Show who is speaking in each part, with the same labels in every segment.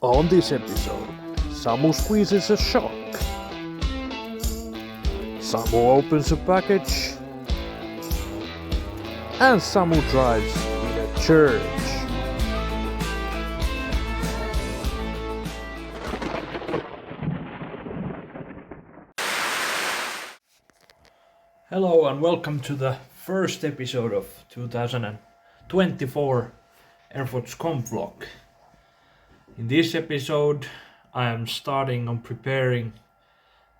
Speaker 1: On this episode, Samu squeezes a shark. Samu opens a package. And Samu drives in a church. Hello and welcome to the first episode of 2024 RFOT Comp vlog. In this episode, I am starting on preparing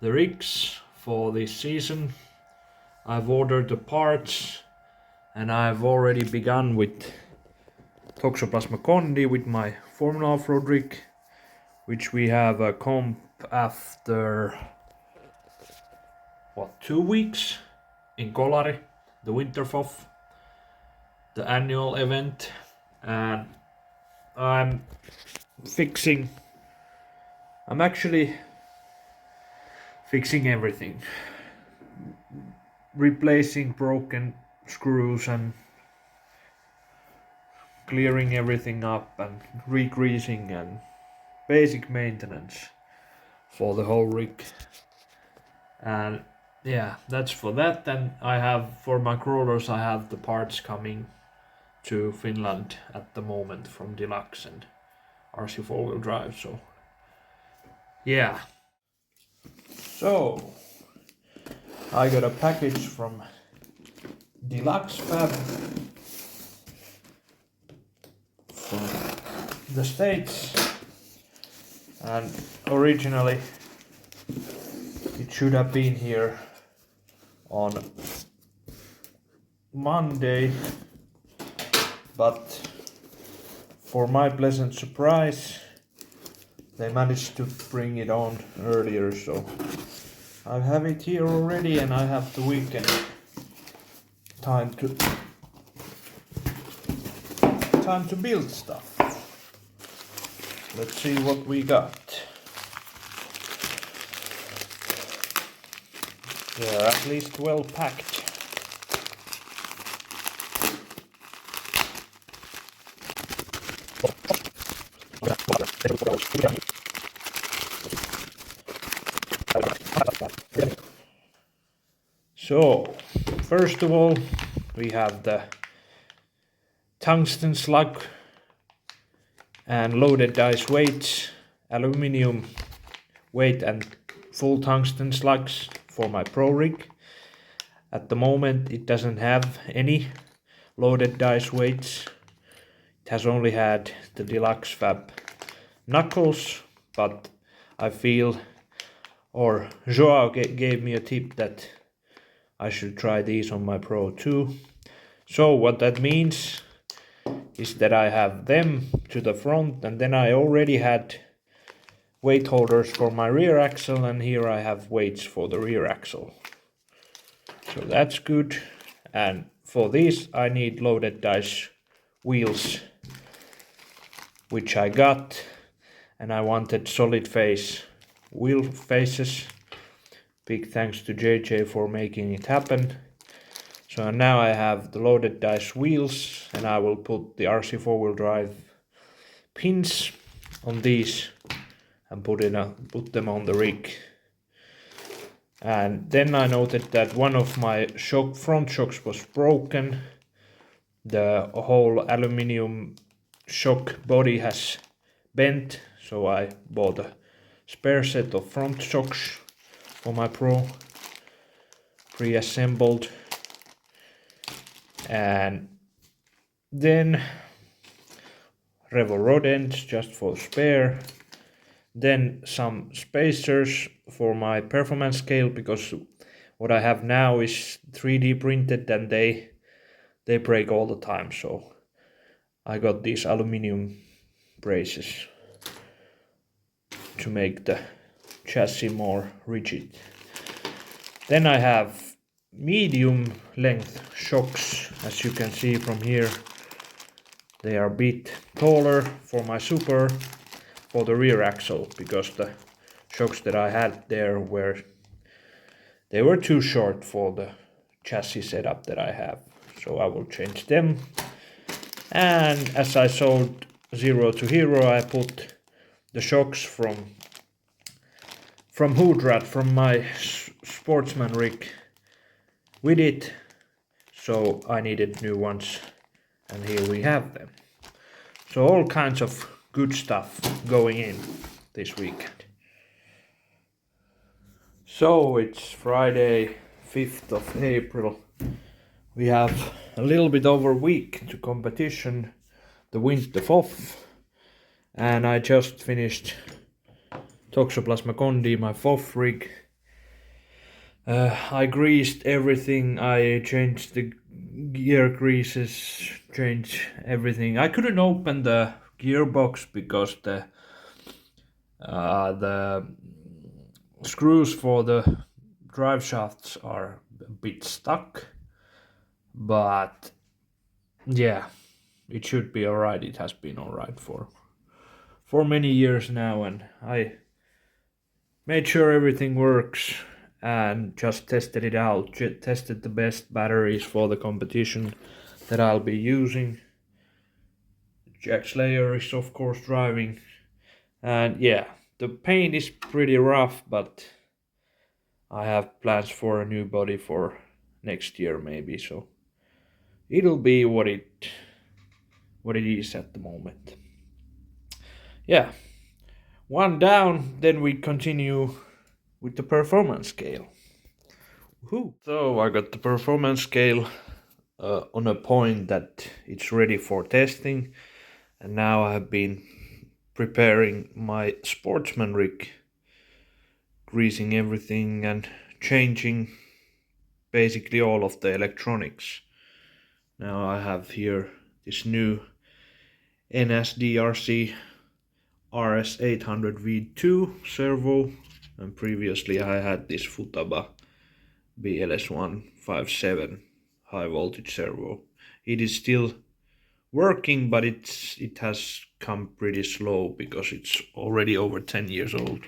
Speaker 1: the rigs for this season. I've ordered the parts and I've already begun with Toxoplasma Condi with my Formula Off-Road rig, which we have a comp after 2 weeks in Kolari, the Winter FOF, the annual event, and I'm actually fixing everything, replacing broken screws and clearing everything up and re-greasing and basic maintenance for the whole rig. And yeah, that's for that. And I have, for my crawlers, I have the parts coming to Finland at the moment from Deluxe and RC 4-wheel drive, so yeah. So I got a package from Deluxe Fab from the States, and originally it should have been here on Monday, but for my pleasant surprise, they managed to bring it on earlier, so I have it here already and I have the weekend time to build stuff. Let's see what we got. They are at least well packed. So, first of all, we have the tungsten slug and loaded dice weights, aluminium weight and full tungsten slugs for my Pro rig. At the moment it doesn't have any loaded dice weights. It has only had the Deluxe Fab knuckles, but I feel, or Joao gave me a tip that I should try these on my Pro too. So what that means is that I have them to the front, and then I already had weight holders for my rear axle, and here I have weights for the rear axle. So that's good. And for these I need loaded dice wheels, which I got, and I wanted solid face wheel faces. Big thanks to JJ for making it happen. So now I have the loaded dice wheels, and I will put the RC 4-wheel drive pins on these and put them on the rig. And then I noted that one of my front shocks was broken. The whole aluminium shock body has bent, so I bought a spare set of front shocks for my Pro, pre-assembled. And then Revo rod ends just for spare. Then some spacers for my performance scale, because what I have now is 3D printed and they break all the time, so I got these aluminium braces to make the chassis more rigid. Then I have medium length shocks, as you can see from here. They are a bit taller for my Super, for the rear axle, because the shocks that I had there were too short for the chassis setup that I have, so I will change them. And as I sold 0 to hero, I put the shocks from Hoodrat, from my sportsman rig with it, so I needed new ones, and here we have them. So all kinds of good stuff going in this weekend. So it's Friday, 5th of April. We have a little bit over a week to competition, the winter FOF, and I just finished Toxoplasma gondii, my FOF rig. I greased everything, I changed the gear greases, changed everything. I couldn't open the gearbox because the screws for the drive shafts are a bit stuck, but yeah, it should be alright. It has been alright for many years now, and I made sure everything works and just tested it out, tested the best batteries for the competition that I'll be using. Jack Slayer is of course driving, and yeah, the paint is pretty rough, but I have plans for a new body for next year maybe, so it'll be what it is at the moment. Yeah, one down, then we continue with the performance scale. Woohoo! So I got the performance scale on a point that it's ready for testing, and now I have been preparing my sportsman rig, greasing everything and changing basically all of the electronics. Now I have here this new NSDRC RS800V2 servo, and previously I had this Futaba BLS157 high voltage servo. It is still working, but it has come pretty slow because it's already over 10 years old.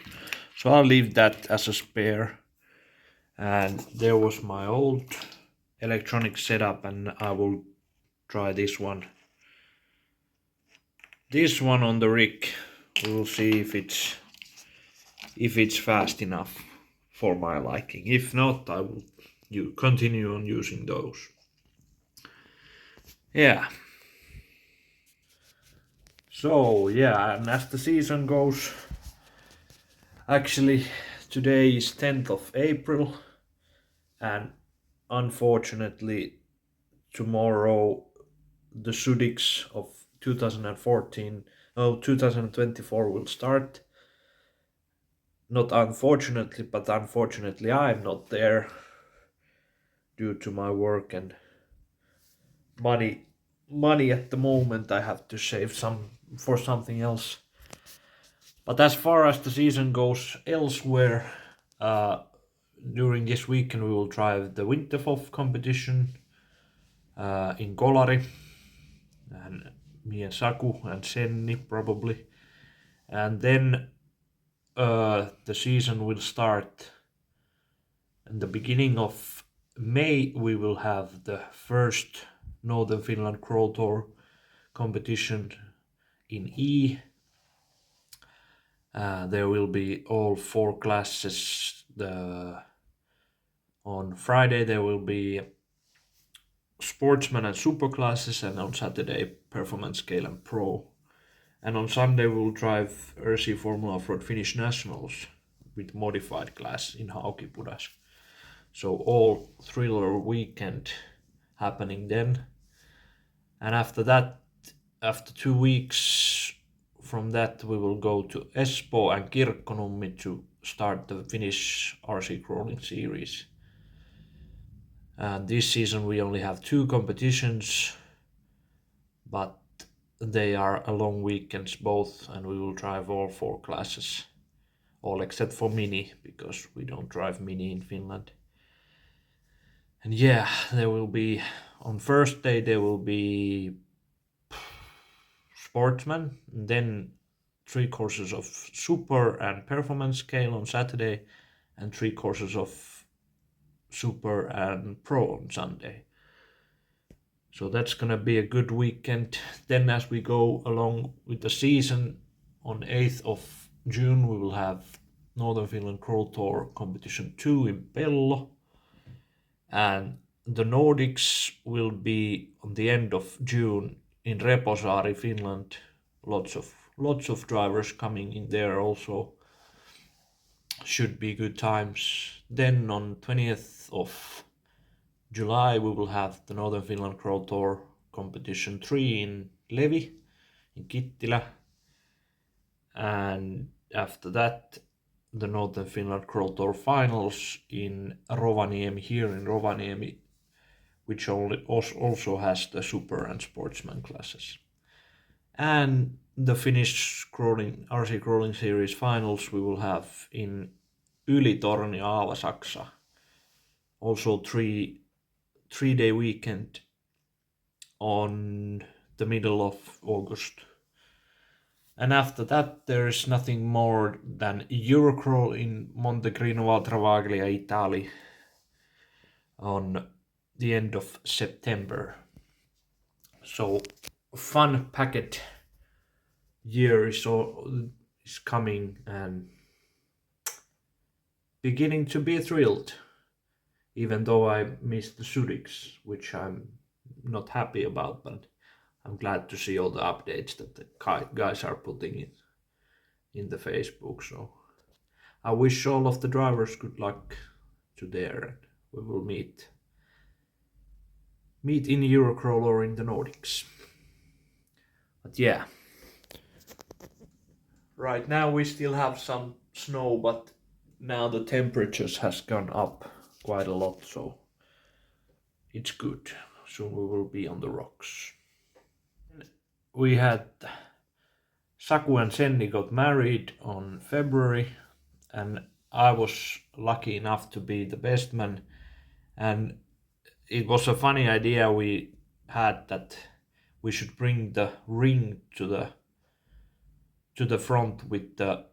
Speaker 1: So I'll leave that as a spare. And there was my old electronic setup, and I will try this one. This one on the rig. We'll see if it's fast enough for my liking. If not, I will continue on using those. Yeah. So yeah, and as the season goes, actually today is 10th of April, and unfortunately tomorrow the Sudix of 2024 will start. Not unfortunately, but unfortunately I'm not there due to my work and money at the moment. I have to save some for something else. But as far as the season goes elsewhere, during this weekend we will drive the winter FOF competition in Kolari, and me and Saku and Senni probably, and then the season will start in the beginning of May. We will have the first Northern Finland Crawl Tour competition in E. There will be all 4 classes. On Friday there will be sportsman and super classes, and on Saturday performance scale and pro. And on Sunday we'll drive RC Formula Off-Road Finnish Nationals with modified class in Haukipudas. So all thriller weekend happening then. And after that, after 2 weeks from that, we will go to Espoo and Kirkkonummi to start the Finnish RC crawling series. And this season we only have 2 competitions, but they are a long weekends both, and we will drive all 4 classes, all except for Mini, because we don't drive Mini in Finland. And yeah, there will be, on first day there will be sportsman, and then 3 courses of super and performance scale on Saturday, and 3 courses of super and pro on Sunday. So that's gonna be a good weekend. Then as we go along with the season, on 8th of June we will have Northern Finland Crawl Tour Competition 2 in Pello, and the Nordics will be on the end of June in Reposaari, Finland. Lots of drivers coming in there also. Should be good times. Then on 20th of July we will have the Northern Finland Crawl Tour Competition 3 in Levi, in Kittilä. And after that, the Northern Finland Crawl Tour Finals in Rovaniemi, here in Rovaniemi, which also has the Super and Sportsman classes. And the Finnish RC Crawling Series Finals we will have in Ylitornio, Aava, Saksa. Also 3-day weekend on the middle of August. And after that there is nothing more than Eurocrawl in Montegrino Val Travaglia, Italy on the end of September. So fun packet year is coming, and beginning to be thrilled, even though I missed the Zurichs, which I'm not happy about, but I'm glad to see all the updates that the guys are putting in the Facebook. So I wish all of the drivers good luck to there, and we will meet in Eurocrawl or in the Nordics. But yeah, right now we still have some snow, but now the temperatures has gone up quite a lot, so it's good. Soon we will be on the rocks. We had Saku and Senni got married on February, and I was lucky enough to be the best man. And it was a funny idea we had that we should bring the ring to the front with the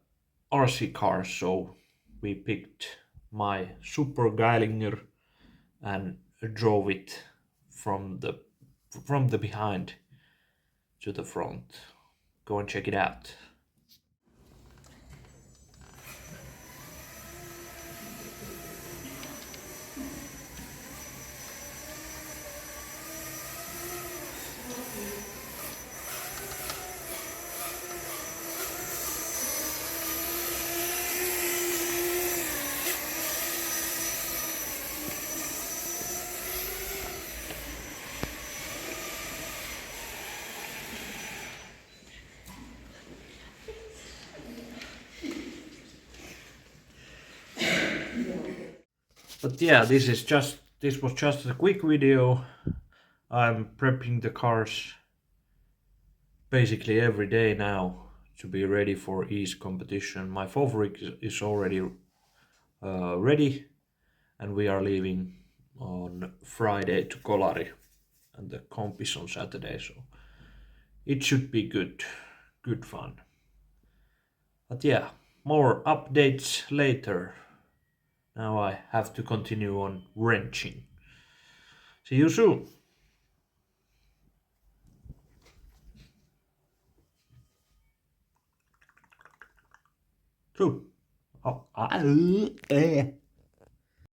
Speaker 1: RC cars. So we picked my Super Gælingyr and drove it from the behind to the front. Go and check it out. But yeah, this was just a quick video. I'm prepping the cars basically every day now to be ready for East competition. My FOV rig is already ready, and we are leaving on Friday to Kolari, and the comp is on Saturday, so it should be good fun. But yeah, more updates later. Now I have to continue on wrenching. See you soon. True. Oh,